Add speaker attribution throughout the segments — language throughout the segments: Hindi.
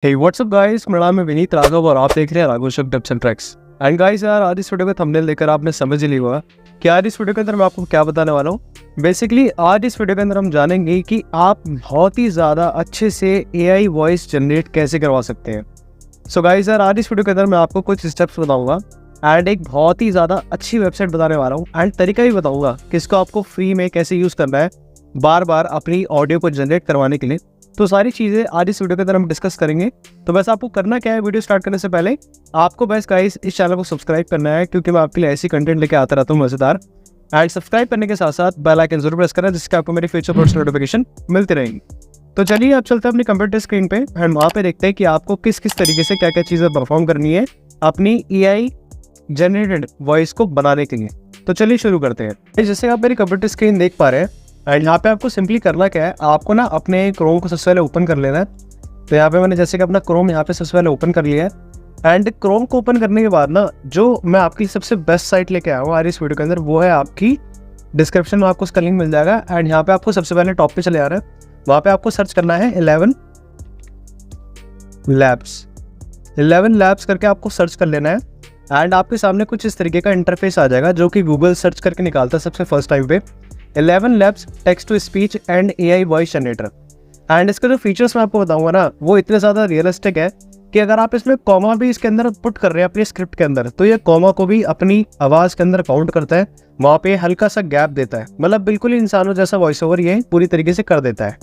Speaker 1: हे व्हाट्सअप गाइस, मेरा नाम है विनीत राघव और आप देख रहे हैं Raghav show tips and tricks. And guys यार, आज इस वीडियो का थंबनेल देखकर आपने समझ ही लिया होगा कि आज इस वीडियो के अंदर मैं आपको क्या बताने वाला हूँ। बेसिकली आज इस वीडियो के अंदर हम जानेंगे कि आप बहुत ही ज़्यादा अच्छे से एआई वॉइस जनरेट कैसे करवा सकते हैं। सो गाइस यार, आज इस वीडियो के अंदर मैं आपको कुछ स्टेप्स बताऊँगा एंड एक बहुत ही ज़्यादा अच्छी वेबसाइट बताने वाला हूँ एंड तरीका भी बताऊँगा कि इसको आपको फ्री में कैसे यूज़ करना है बार बार अपनी ऑडियो को जनरेट करवाने के लिए। तो सारी चीज़ें आज इस वीडियो के अंदर हम डिस्कस करेंगे। तो बस आपको करना क्या है, वीडियो स्टार्ट करने से पहले आपको बस गाइस इस चैनल को सब्सक्राइब करना है, क्योंकि मैं आपके लिए ऐसी कंटेंट लेके आता रहता हूँ मज़ेदार। एंड सब्सक्राइब करने के साथ साथ बेल आइकन जरूर प्रेस करना, जिससे आपको मेरी फ्यूचर पोस्ट नोटिफिकेशन मिलती रहेंगी। तो चलिए अब चलते हैं अपनी कंप्यूटर स्क्रीन पे एंड वहाँ पे देखते हैं कि आपको किस किस तरीके से क्या क्या चीज़ें परफॉर्म करनी है अपनी एआई जनरेटेड वॉइस को बनाने के लिए। तो चलिए शुरू करते हैं। जैसे आप मेरी कंप्यूटर स्क्रीन देख पा रहे हैं एंड यहाँ पे आपको सिंपली करना क्या है, आपको ना अपने क्रोम को सबसे पहले ओपन कर लेना है। तो यहाँ पे मैंने जैसे कि अपना क्रोम यहाँ पे सबसे पहले ओपन कर लिया है एंड क्रोम को ओपन करने के बाद ना जो मैं आपकी सबसे बेस्ट साइट लेके आया हूँ आज इस वीडियो के अंदर, वो है आपकी डिस्क्रिप्शन में आपको उसका लिंक मिल जाएगा। एंड यहाँ पे आपको सबसे पहले टॉप पे चले आ रहा है, वहाँ पे आपको सर्च करना है 11 लैब्स करके आपको सर्च कर लेना है। एंड आपके सामने कुछ इस तरीके का इंटरफेस आ जाएगा जो कि गूगल सर्च करके निकालता है सबसे फर्स्ट टाइम पे 11 labs text to speech and AI voice generator. And इसका जो फीचर्स मैं आपको बताऊंगा ना, वो इतने ज़्यादा रियलिस्टिक है कि अगर आप इसमें कॉमा भी इसके अंदर पुट कर रहे हैं अपनी स्क्रिप्ट के अंदर, तो ये कॉमा को भी अपनी आवाज़ के अंदर काउंट करता है, वहाँ पे हल्का सा गैप देता है, मतलब बिल्कुल ही इंसानों जैसा वॉइस ओवर ये पूरी तरीके से कर देता है।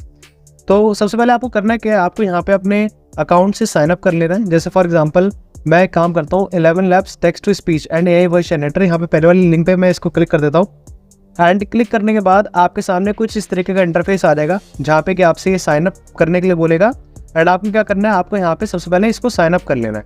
Speaker 1: तो सबसे पहले आपको करना क्या है, आपको यहाँ पे अपने अकाउंट से साइन अप कर लेना है। जैसे फॉर एग्जाम्पल मैं एक काम करता हूँ, 11 labs text to speech and AI voice generator, यहाँ पे पहले वाली लिंक पे मैं इसको क्लिक कर देता हूँ। एंड क्लिक करने के बाद आपके सामने कुछ इस तरीके का इंटरफेस आ जाएगा जहाँ पे कि आपसे ये साइन अप करने के लिए बोलेगा। एंड आपको क्या करना है, आपको यहाँ पे सबसे पहले इसको साइन अप कर लेना है।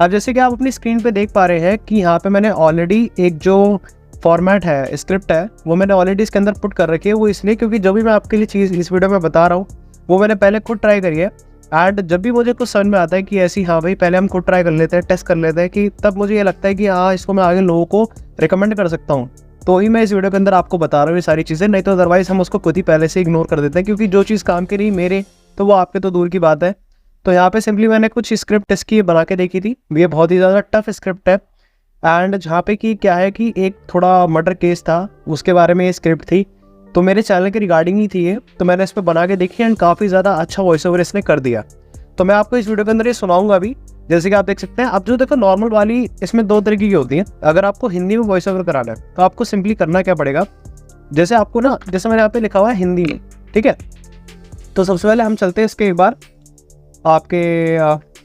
Speaker 1: अब जैसे कि आप अपनी स्क्रीन पे देख पा रहे हैं कि यहाँ पे मैंने ऑलरेडी एक जो फॉर्मेट है, स्क्रिप्ट है, वो मैंने ऑलरेडी इसके अंदर पुट कर रखी है। वो इसलिए क्योंकि जो भी मैं आपके लिए चीज़ इस वीडियो में बता रहा हूँ वो मैंने पहले खुद ट्राई करी है। एंड जब भी मुझे कुछ समझ में आता है कि ऐसी हाँ भाई पहले हम खुद ट्राई कर लेते हैं, टेस्ट कर लेते हैं, कि तब मुझे ये लगता है कि हाँ इसको मैं आगे लोगों को रिकमेंड कर सकता हूँ, तो ही मैं इस वीडियो के अंदर आपको बता रहा हूँ ये सारी चीज़ें। नहीं तो अदरवाइज हम उसको खुद ही पहले से इग्नोर कर देते हैं, क्योंकि जो चीज़ काम की नहीं मेरे, तो वो आपके तो दूर की बात है। तो यहाँ पे सिंपली मैंने कुछ स्क्रिप्ट इसकी बना के देखी थी, ये बहुत ही ज़्यादा टफ स्क्रिप्ट है। एंड जहाँ पे कि क्या है कि एक थोड़ा मर्डर केस था, उसके बारे में ये स्क्रिप्ट थी, तो मेरे चैनल के रिगार्डिंग ही थी ये, तो मैंने इस पर बना के देखी एंड काफ़ी ज़्यादा अच्छा वॉइस ओवर इसने कर दिया। तो मैं आपको इस वीडियो के अंदर ये सुनाऊंगा अभी। जैसे कि आप देख सकते हैं, अब जो देखो नॉर्मल वाली इसमें दो तरीके की होती है। अगर आपको हिंदी में वॉइस ओवर कराना है तो आपको सिंपली करना क्या पड़ेगा, जैसे आपको ना, जैसे मैंने यहाँ पे लिखा हुआ है हिंदी में, ठीक है। तो सबसे पहले हम चलते हैं इसके एक बार आपके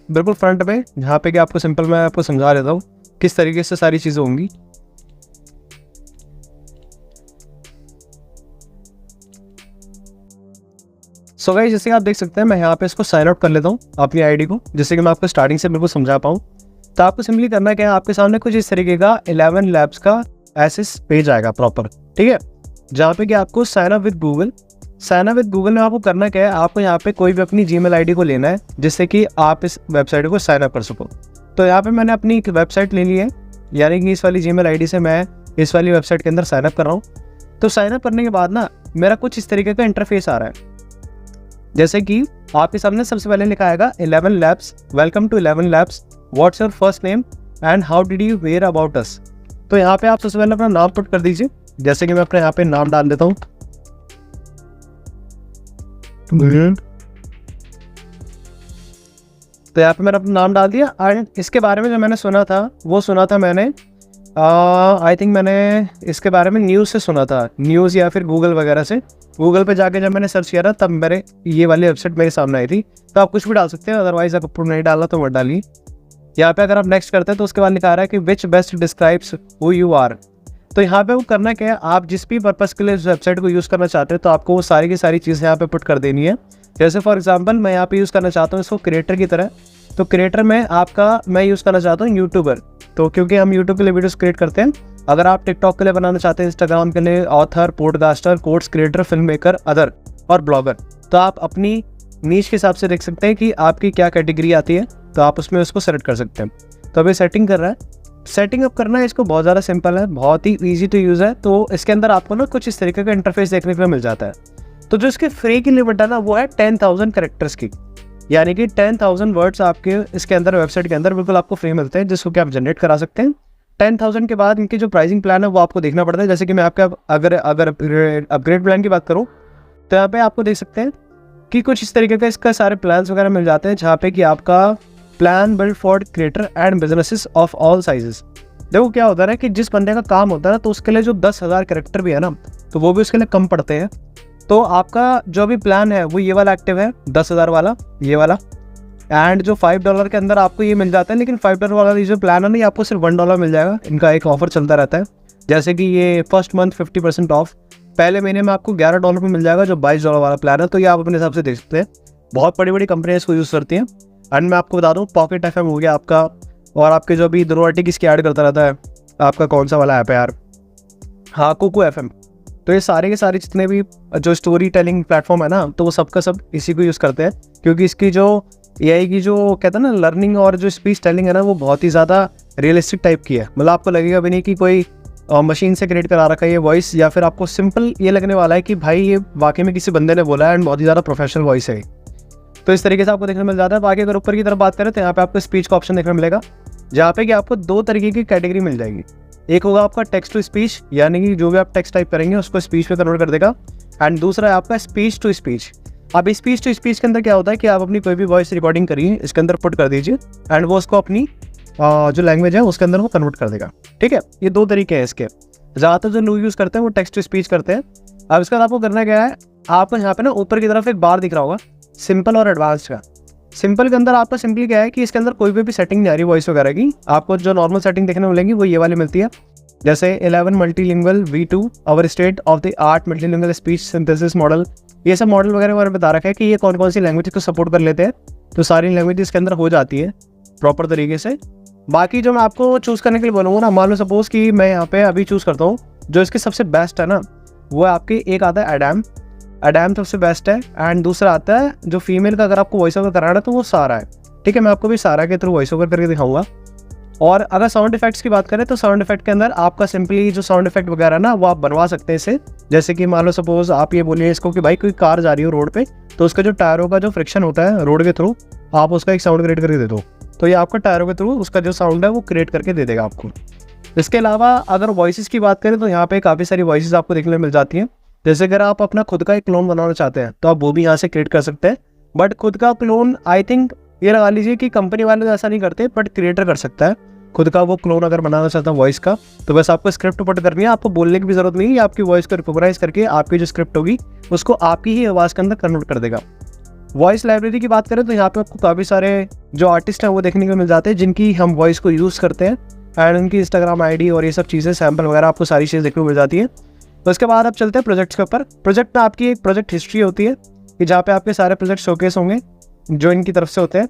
Speaker 1: बिल्कुल फ्रंट पे, जहाँ पे कि आपको सिंपल मैं आपको समझा देता हूँ किस तरीके से सारी चीज़ें होंगी। सो गाइस, जैसे आप देख सकते हैं, मैं यहाँ पे इसको साइन आउट कर लेता हूँ अपनी आईडी को, जैसे कि मैं आपको स्टार्टिंग से बिल्कुल समझा पाऊँ। तो आपको सिंपली करना क्या है, आपके सामने कुछ इस तरीके का 11 लैब्स का ऐसे पेज आएगा प्रॉपर, ठीक है, जहाँ पे कि आपको साइन अप विद गूगल में आपको करना क्या है, आपको यहाँ पे कोई भी अपनी जीमेल आईडी को लेना है जिससे कि आप इस वेबसाइट को साइन अप कर सको। तो यहाँ पे मैंने अपनी एक वेबसाइट ले ली है, यानी कि इस वाली जीमेल आईडी से मैं इस वाली वेबसाइट के अंदर साइन अप कर रहा हूँ। तो साइन अप करने के बाद ना मेरा कुछ इस तरीके का इंटरफेस आ रहा है, जैसे कि आपके सामने सबसे पहले लिखा आएगा 11 labs, welcome to 11 labs, what's your first name and how did you hear about us. तो यहाँ पे आप सबसे पहले अपना नाम पुट कर दीजिए, जैसे कि मैं अपने यहाँ पे नाम डाल देता हूँ। तो यहाँ पे मैंने अपना नाम डाल दिया। एंड इसके बारे में जो मैंने सुना था वो सुना था मैंने आई थिंक मैंने इसके बारे में न्यूज़ से सुना था, न्यूज़ या फिर गूगल वगैरह से। गूगल पे जाके जब मैंने सर्च किया था तब मेरे ये वाली वेबसाइट मेरे सामने आई थी। तो आप कुछ भी डाल सकते हैं, अदरवाइज अगर नहीं डाला तो मत डालिए। यहाँ पे अगर आप नेक्स्ट करते हैं तो उसके बाद लिखा रहा है कि which best describes who you are. तो यहाँ पे वो करना क्या है, आप जिस भी पर्पज़ के लिए इस वेबसाइट को यूज़ करना चाहते हैं तो आपको वो सारी की सारी चीज़ें यहाँ पे पुट कर देनी है। जैसे फॉर एग्जाम्पल मैं यहाँ पे यूज़ करना चाहता हूँ इसको क्रिएटर की तरह, तो क्रिएटर में आपका मैं यूज़ करना चाहता हूँ यूट्यूबर। तो क्योंकि हम यूट्यूब के लिए वीडियोस क्रिएट करते हैं, अगर आप टिकटॉक के लिए बनाना चाहते हैं, इंस्टाग्राम के लिए, author, podcaster, course creator, film maker, other और ब्लॉगर, तो आप अपनी नीश के हिसाब से देख सकते हैं कि आपकी क्या कैटेगरी आती है, तो आप उसमें उसको सेलेक्ट कर सकते हैं। तो अभी सेटिंग कर रहा है, सेटिंग अप करना है इसको, बहुत ज़्यादा सिंपल है, बहुत ही ईजी टू यूज़ है। तो इसके अंदर आपको ना कुछ इस तरीके का इंटरफेस देखने को मिल जाता है। तो जो इसके फ्री की लिमिट है ना, वो है 10,000 कैरेक्टर्स की। यानी कि 10,000 वर्ड्स आपके इसके अंदर वेबसाइट के अंदर बिल्कुल आपको फ्री मिलते हैं, जिसको कि आप जनरेट करा सकते हैं। 10,000 के बाद इनकी जो प्राइसिंग प्लान है वो आपको देखना पड़ता है। जैसे कि मैं आपका अगर अपग्रेड प्लान की बात करूँ तो यहाँ पे आपको देख सकते हैं कि कुछ इस तरीके का इसका सारे प्लान्स वगैरह मिल जाते हैं, जहाँ पे कि आपका plan build for creator and businesses of all sizes. देखो क्या होता है ना कि जिस बंदे का काम होता है ना, तो उसके लिए जो 10,000 कैरेक्टर भी है ना, तो वो भी उसके लिए कम पड़ते हैं। तो आपका जो भी प्लान है वो ये वाला एक्टिव है, 10,000 वाला, ये वाला। एंड जो $5 के अंदर आपको ये मिल जाता है, लेकिन $5 वाला जो प्लान है ना, ये आपको सिर्फ $1 मिल जाएगा। इनका एक ऑफर चलता रहता है, जैसे कि ये फर्स्ट मंथ 50% ऑफ, पहले महीने में आपको $11 में मिल जाएगा जो $22 वाला प्लान है। तो ये आप अपने हिसाब से देख सकते हैं, बहुत बड़ी बड़ी कंपनियाँ इसको यूज़ करती हैं। एंड मैं आपको बता दूँ, पॉकेट FM हो गया आपका, और आपके जो अभी दोनों किसकी ऐड करता रहता है, आपका कौन सा वाला ऐप है यार, हाँ, कुकू FM। तो ये सारे के सारे जितने भी जो स्टोरी टेलिंग प्लेटफॉर्म है ना, तो वो सबका सब इसी को यूज़ करते हैं, क्योंकि इसकी जो AI की जो कहते हैं ना लर्निंग और जो स्पीच टेलिंग है ना, वो बहुत ही ज़्यादा रियलिस्टिक टाइप की है। मतलब आपको लगेगा भी नहीं कि कोई मशीन से क्रिएट करा रखा है ये वॉइस, या फिर आपको सिंपल ये लगने वाला है कि भाई ये वाकई में किसी बंदे ने बोला है, एंड बहुत ही ज़्यादा प्रोफेशनल वॉइस है। तो इस तरीके से आपको देखने मिल जाता है। बाकी अगर ऊपर की तरफ बात करें तो यहाँ पे आपको स्पीच का ऑप्शन देखने मिलेगा, जहाँ पे कि आपको 2 तरीके की कैटेगरी मिल जाएगी। एक होगा आपका टेक्स्ट टू स्पीच, यानी कि जो भी आप टेक्स्ट टाइप करेंगे उसको स्पीच में कन्वर्ट कर देगा। एंड दूसरा है आपका स्पीच टू स्पीच। अब स्पीच टू स्पीच के अंदर क्या होता है कि आप अपनी कोई भी वॉइस रिकॉर्डिंग करिए, इसके अंदर पुट कर दीजिए, एंड वो उसको अपनी जो लैंग्वेज है उसके अंदर वो कन्वर्ट कर देगा। ठीक है, ये 2 तरीके हैं इसके। ज़्यादातर जो लोग यूज़ करते हैं वो टेक्स्ट टू स्पीच करते हैं। अब इसके बाद आपको करना क्या है, आपको यहाँ पे ना ऊपर की तरफ एक बार दिख रहा होगा सिंपल और एडवांस्ड का। सिंपल के अंदर आपका सिंपली क्या है कि इसके अंदर कोई भी सेटिंग नहीं आ रही वॉइस वगैरह की। आपको जो नॉर्मल सेटिंग देखने मिलेंगी वो ये वाली मिलती है, जैसे 11 मल्टीलिंगुअल V2 और state of the art multilingual speech synthesis model. ये सब मॉडल वगैरह बता रखा है कि ये कौन कौन सी लैंग्वेज को सपोर्ट कर लेते हैं। तो सारी लैंग्वेज इसके अंदर हो जाती है प्रॉपर तरीके से। बाकी जो मैं आपको चूज़ करने के लिए बोलूँगा ना, मान लो सपोज़ कि मैं यहाँ पे अभी चूज़ करता हूँ, जो इसके सबसे बेस्ट है ना, वो आपके एक आता है एडम सबसे बेस्ट है। एंड दूसरा आता है जो फीमेल का अगर आपको वॉइस ओवर कराना है तो वो सारा है। ठीक है, मैं आपको भी सारा के थ्रू वॉइस ओवर करके दिखाऊंगा। और अगर साउंड इफेक्ट्स की बात करें तो साउंड इफेक्ट के अंदर आपका सिंपली जो साउंड इफेक्ट वगैरह ना वो आप बनवा सकते हैं इसे। जैसे कि मान लो सपोज आप ये बोलिए इसको कि भाई कोई कार जा रही हो रोड पे, तो उसका जो टायरों का जो फ्रिक्शन होता है रोड के थ्रू, आप उसका एक साउंड क्रिएट करके दे दो, तो ये आपका टायरों के थ्रू उसका जो साउंड है वो क्रिएट करके दे देगा आपको। इसके अलावा अगर वॉइसेस की बात करें तो यहाँ पे काफ़ी सारी वॉइसेस आपको देखने को मिल जाती हैं। जैसे अगर आप अपना खुद का एक क्लोन बनाना चाहते हैं तो आप वो भी यहाँ से क्रिएट कर सकते हैं। बट खुद का क्लोन आई थिंक ये लगा लीजिए कि कंपनी वाले तो ऐसा नहीं करते, बट क्रिएटर कर सकता है खुद का वो क्लोन अगर बनाना चाहता है वॉइस का। तो बस आपको स्क्रिप्ट पुट करनी है, आपको बोलने की भी जरूरत नहीं है। आपकी वॉइस को रिकॉग्नाइज करके आपकी जो स्क्रिप्ट होगी उसको आपकी ही आवाज़ के अंदर कन्वर्ट कर देगा। वॉइस लाइब्रेरी की बात करें तो यहाँ पे आपको काफ़ी सारे जो आर्टिस्ट हैं वो देखने को मिल जाते हैं जिनकी हम वॉइस को यूज़ करते हैं, एंड उनकी इंस्टाग्राम ID और ये सब चीज़ें सैम्पल वगैरह आपको सारी चीज़ें देखने को मिल जाती है। तो उसके बाद आप चलते हैं प्रोजेक्ट्स के ऊपर। प्रोजेक्ट में आपकी एक प्रोजेक्ट हिस्ट्री होती है कि जहाँ पे आपके सारे प्रोजेक्ट शोकेस होंगे जो इनकी तरफ से होते हैं।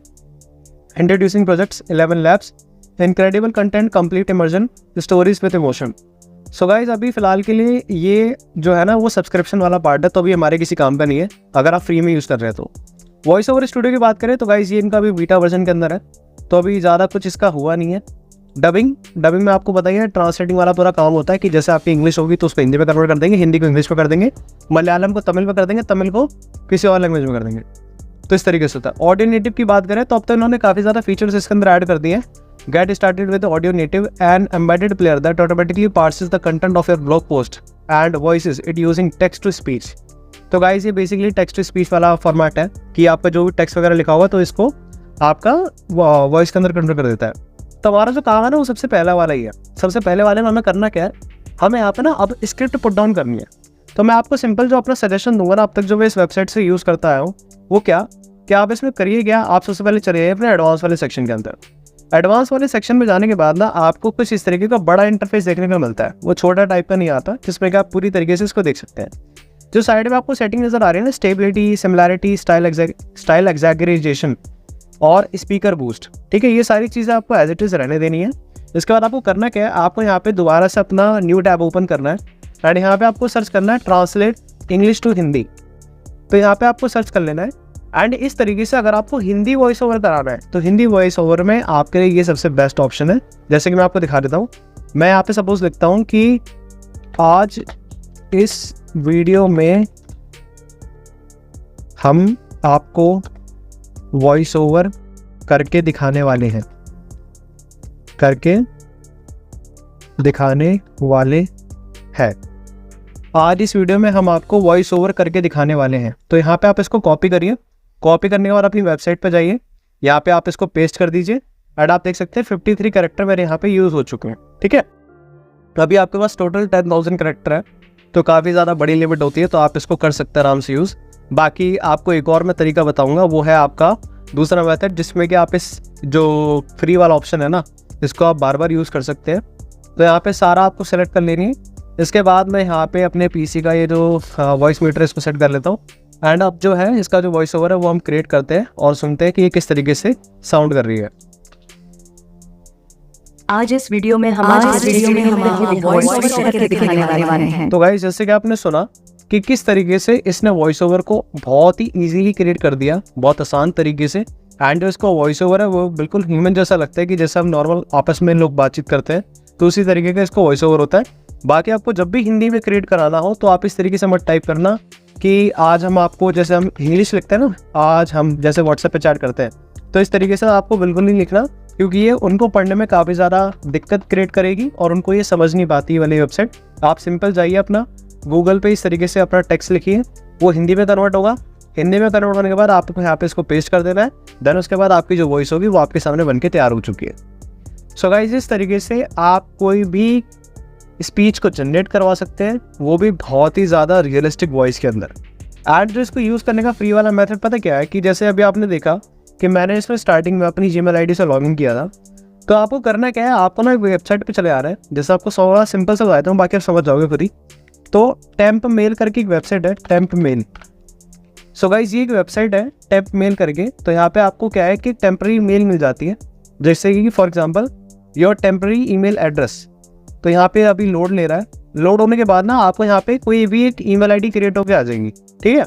Speaker 1: Introducing projects 11 labs, incredible content, complete immersion, stories with emotion. So guys अभी फिलहाल के लिए ये जो है ना वो सब्सक्रिप्शन वाला पार्ट है, तो अभी हमारे किसी काम का नहीं है अगर आप फ्री में यूज़ कर रहे हैं तो। वॉइस ओवर स्टूडियो की बात करें तो गाइज ये इनका अभी बीटा वर्जन के अंदर है, तो अभी ज़्यादा कुछ इसका हुआ नहीं है। डबिंग में आपको बताइए ट्रांसलेटिंग वाला पूरा काम होता है कि जैसे आपकी इंग्लिश होगी तो उसको हिंदी में कन्वर्ट कर देंगे, हिंदी को इंग्लिश में कर देंगे, मलयालम को तमिल में कर देंगे, तमिल को किसी और लैंग्वेज में कर देंगे। तो इस तरीके से होता है। ऑडियो नेटिव की बात करें तो अब तक इन्होंने काफ़ी ज़्यादा फीचर्स इसके अंदर ऐड कर दिए हैं। Get started with audio native and embedded player that automatically parses the content of your blog post and voices it using text to speech. तो गाइस ये बेसिकली टेक्स्ट टू स्पीच वाला फॉर्मेट है कि आपका जो भी टेक्स्ट वगैरह लिखा होगा तो इसको आपका वॉइस के अंदर कन्वर्ट कर देता है। तो हमारा जो काम है ना वो सबसे पहला वाला ही है। सबसे पहले वाले में हमें करना क्या है, हमें यहाँ पे ना अब स्क्रिप्ट पुट डाउन करनी है। तो मैं आपको सिंपल जो अपना सजेशन दूंगा ना अब तक जो मैं इस वेबसाइट से यूज़ करता आया हूँ वो क्या आप इसमें करिए क्या, आप सबसे पहले चलिए अपने एडवांस वाले सेक्शन के अंदर। एडवांस वाले सेक्शन में जाने के बाद ना आपको कुछ इस तरीके का बड़ा इंटरफेस देखने को मिलता है, वो छोटा टाइप का नहीं आता, जिसमें कि आप पूरी तरीके से इसको देख सकते हैं। जो साइड में आपको सेटिंग नजर आ रही है ना, स्टेबिलिटी, सिमिलैरिटी, स्टाइल एग्जैगरेशन और स्पीकर बूस्ट, ठीक है, ये सारी चीज़ें आपको एज इट इज़ रहने देनी है। इसके बाद आपको करना क्या है, आपको यहाँ पे दोबारा से अपना न्यू टैब ओपन करना है एंड यहाँ पे आपको सर्च करना है ट्रांसलेट इंग्लिश टू हिंदी। तो यहाँ पे आपको सर्च कर लेना है एंड इस तरीके से अगर आपको हिंदी वॉइस ओवर कराना है तो हिंदी वॉइस ओवर में आपके लिए ये सबसे बेस्ट ऑप्शन है। जैसे कि मैं आपको दिखा देता हूँ, मैं यहाँ पे सपोज लिखता हूँ कि आज इस वीडियो में हम आपको वॉइस ओवर करके दिखाने वाले हैं, करके दिखाने वाले हैं। आज इस वीडियो में हम आपको वॉइस ओवर करके दिखाने वाले हैं। तो यहाँ पे आप इसको कॉपी करिए, कॉपी करने के बाद अपनी वेबसाइट पे जाइए, यहाँ पे आप इसको पेस्ट कर दीजिए एंड आप देख सकते हैं 53 कैरेक्टर मेरे यहाँ पे यूज़ हो चुके हैं। ठीक है, तो अभी आपके पास टोटल 10,000 कैरेक्टर है, तो काफ़ी ज़्यादा बड़ी लिमिट होती है, तो आप इसको कर सकते हैं आराम से यूज़। बाकी आपको एक और मैं तरीका बताऊँगा, वो है आपका दूसरा मेथड, जिसमें कि आप इस जो फ्री वाला ऑप्शन है ना, इसको आप बार बार यूज़ कर सकते हैं। तो यहाँ पे सारा आपको सेलेक्ट कर लेनी है। इसके बाद मैं यहाँ पे अपने पीसी का ये जो वॉइस मीटर इसको सेट कर लेता हूँ एंड अब जो है इसका जो वॉइस ओवर है वो हम क्रिएट करते हैं और सुनते हैं कि ये किस तरीके से साउंड कर रही है।
Speaker 2: आज इस वीडियो में हम वॉइस ओवर करके दिखाने वाले हैं।
Speaker 1: तो गाइस, जैसे कि आपने सुना कि किस तरीके से इसने वॉइस ओवर को बहुत ही इजीली क्रिएट कर दिया, बहुत आसान तरीके से। एंड जो इसका वॉइस ओवर है वो बिल्कुल ह्यूमन जैसा लगता है कि जैसे हम नॉर्मल आपस में लोग बातचीत करते हैं, तो उसी तरीके का इसको वॉइस ओवर होता है। बाकी आपको जब भी हिंदी में क्रिएट कराना हो तो आप इस तरीके से मत टाइप करना कि आज हम आपको, जैसे हम इंग्लिश लिखते हैं ना, आज हम जैसे व्हाट्सएप पे चैट करते हैं, तो इस तरीके से आपको बिल्कुल नहीं लिखना, क्योंकि ये उनको पढ़ने में काफ़ी ज़्यादा दिक्कत क्रिएट करेगी और उनको ये समझ नहीं पाती है वाली वेबसाइट। आप सिंपल जाइए अपना गूगल पे, इस तरीके से अपना टेक्स्ट लिखिए, वो हिंदी में कन्वर्ट होगा। हिंदी में कन्वर्ट होने के बाद आपको यहाँ पे इसको पेस्ट कर देना है। देन उसके बाद आपकी जो वॉइस होगी वो आपके सामने बन के तैयार हो चुकी है। सो गाइस, इस तरीके से आप कोई भी स्पीच को जनरेट करवा सकते हैं, वो भी बहुत ही ज़्यादा रियलिस्टिक वॉइस के अंदर। एंड जो इसको यूज़ करने का फ्री वाला मेथड पता क्या है कि जैसे अभी आपने देखा कि मैंने इसमें स्टार्टिंग में अपनी जीमेल आईडी से लॉगिन किया था, तो आपको करना क्या है, आपको ना एक वेबसाइट पे चले आ रहा है, जैसे आपको थोड़ा सिंपल से बताता हूँ, बाकी आप समझ जाओगे खुद ही। तो टेम्प मेल करके एक वेबसाइट है, टेम्प मेल। सो गाइस, ये एक वेबसाइट है टेम्प मेल करके। तो यहाँ पे आपको क्या है कि टेम्पररी मेल मिल जाती है, जैसे कि for example your temporary email address. तो यहाँ पे अभी लोड ले रहा है, लोड होने के बाद ना आपको यहाँ पे कोई भी एक ईमेल आईडी क्रिएट होकर आ जाएंगी। ठीक है,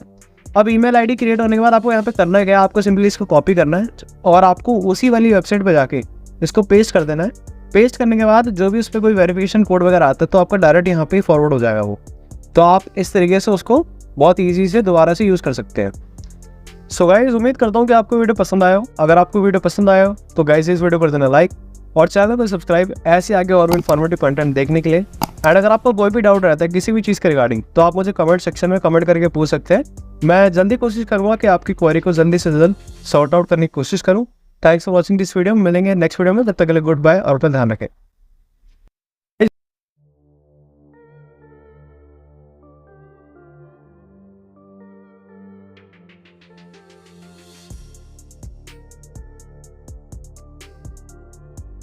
Speaker 1: अब ईमेल आईडी क्रिएट होने के बाद आपको यहाँ पे करना क्या है, आपको सिंपली इसको कॉपी करना है और आपको उसी वाली वेबसाइट पे जाके इसको पेस्ट कर देना है। पेस्ट करने के बाद जो भी उस पर कोई वेरिफिकेशन कोड वगैरह आता है तो आपका डायरेक्ट यहाँ पे फॉरवर्ड हो जाएगा वो। तो आप इस तरीके से उसको बहुत ईजी से दोबारा से यूज़ कर सकते हैं। सो गाइस, उम्मीद करता हूँ कि आपको वीडियो पसंद आया हो। अगर आपको वीडियो पसंद आया हो तो गाइस इस वीडियो पर देना लाइक और चैनल को सब्सक्राइब, ऐसे आगे और भी इन्फॉर्मेटिव कंटेंट देखने के लिए। एंड अगर आपको कोई भी डाउट रहता है किसी भी चीज़ के रिगार्डिंग, तो आप मुझे कमेंट सेक्शन में कमेंट करके पूछ सकते हैं। मैं जल्दी कोशिश करूँगा कि आपकी क्वेरी को जल्दी से जल्द सॉर्ट आउट करने की कोशिश करूँ। Thanks for watching this video. मिलेंगे नेक्स्ट वीडियो में, तब तक के लिए गुड बाय और अपना ध्यान रखें।